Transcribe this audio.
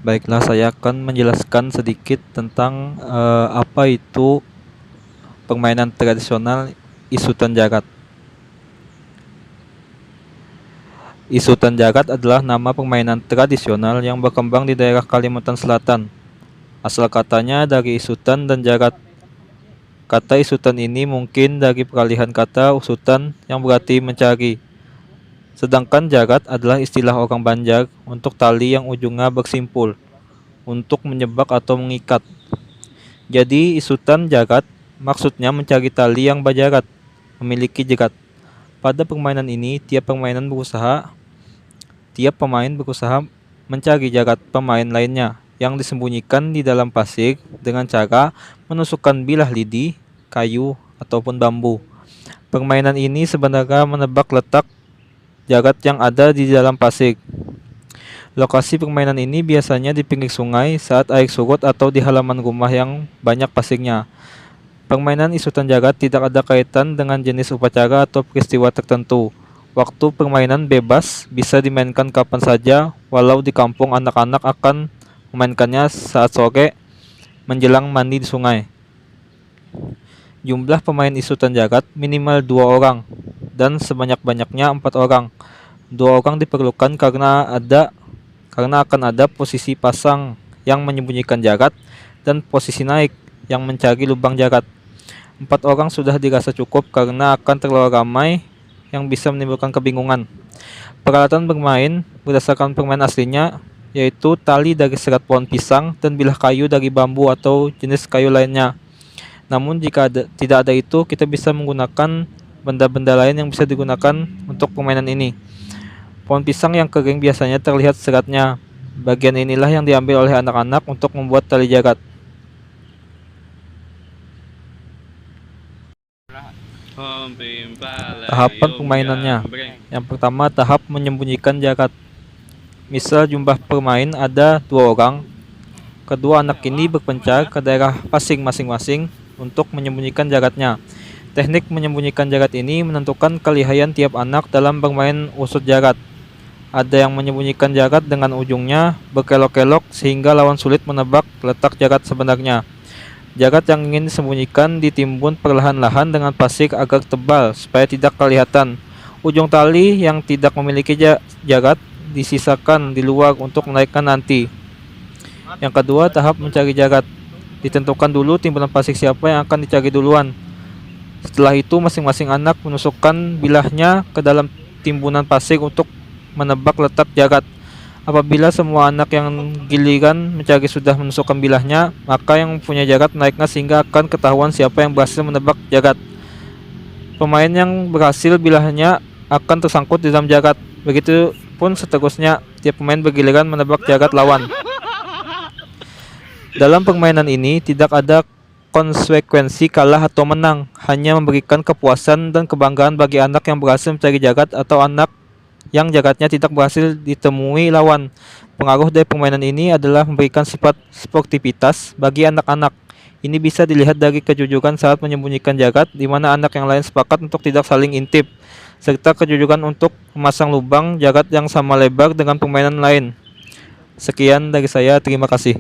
Baiklah, saya akan menjelaskan sedikit tentang apa itu permainan tradisional isutan jagat. Isutan jagat adalah nama permainan tradisional yang berkembang di daerah Kalimantan Selatan. Asal katanya dari isutan dan jagat. Kata isutan ini mungkin dari peralihan kata usutan yang berarti mencari. Sedangkan jagat adalah istilah orang Banjar untuk tali yang ujungnya bersimpul, untuk menyebak atau mengikat. Jadi isutan jagat maksudnya mencari tali yang berjagat, memiliki jerat. Pada permainan ini, tiap pemain berusaha mencari jagat pemain lainnya yang disembunyikan di dalam pasir dengan cara menusukkan bilah lidi, kayu, ataupun bambu. Permainan ini sebenarnya menebak letak jagat yang ada di dalam pasir. Lokasi permainan ini biasanya di pinggir sungai saat air surut atau di halaman rumah yang banyak pasirnya. Permainan isutan jagat tidak ada kaitan dengan jenis upacara atau peristiwa tertentu. Waktu permainan bebas bisa dimainkan kapan saja, walau di kampung anak-anak akan memainkannya saat sore menjelang mandi di sungai. Jumlah pemain isutan jagat minimal 2 orang dan sebanyak-banyaknya 4 orang. 2 orang diperlukan karena akan ada posisi pasang yang menyembunyikan jagat dan posisi naik yang mencari lubang jagat. 4 orang sudah dirasa cukup karena akan terlalu ramai yang bisa menimbulkan kebingungan. Peralatan bermain berdasarkan permainan aslinya yaitu tali dari serat pohon pisang dan bilah kayu dari bambu atau jenis kayu lainnya. Namun jika tidak ada itu, kita bisa menggunakan benda-benda lain yang bisa digunakan untuk permainan ini. Pohon pisang yang kering biasanya terlihat seratnya. Bagian inilah yang diambil oleh anak-anak untuk membuat tali jagat. Tahapan permainannya. Yang pertama, tahap menyembunyikan jagat. Misal jumlah pemain ada 2 orang. Kedua anak ini berpencar ke daerah pasing masing-masing untuk menyembunyikan jagatnya. Teknik menyembunyikan jagat ini menentukan kelihayan tiap anak dalam bermain usut jagat. Ada yang menyembunyikan jagat dengan ujungnya berkelok-kelok sehingga lawan sulit menebak letak jagat sebenarnya. Jagat yang ingin disembunyikan ditimbun perlahan-lahan dengan pasir agar tebal supaya tidak kelihatan. Ujung tali yang tidak memiliki jagat disisakan di luar untuk menaikkan nanti. Yang kedua, tahap mencari jagat. Ditentukan dulu timbunan pasir siapa yang akan dicari duluan. Setelah itu masing-masing anak menusukkan bilahnya ke dalam timbunan pasir untuk menebak letak jagat. Apabila semua anak yang giliran mencari sudah menusukkan bilahnya, maka yang punya jagat naiknya sehingga akan ketahuan siapa yang berhasil menebak jagat. Pemain yang berhasil bilahnya akan tersangkut di dalam jagat. Begitu pun seterusnya, tiap pemain bergiliran menebak jagat lawan. Dalam permainan ini tidak ada konsekuensi kalah atau menang, hanya memberikan kepuasan dan kebanggaan bagi anak yang berhasil mencari jagat atau anak yang jagatnya tidak berhasil ditemui lawan. Pengaruh dari permainan ini adalah memberikan sifat sportivitas bagi anak-anak. Ini bisa dilihat dari kejujuran saat menyembunyikan jagat, di mana anak yang lain sepakat untuk tidak saling intip, serta kejujuran untuk memasang lubang jagat yang sama lebar dengan permainan lain. Sekian dari saya, terima kasih.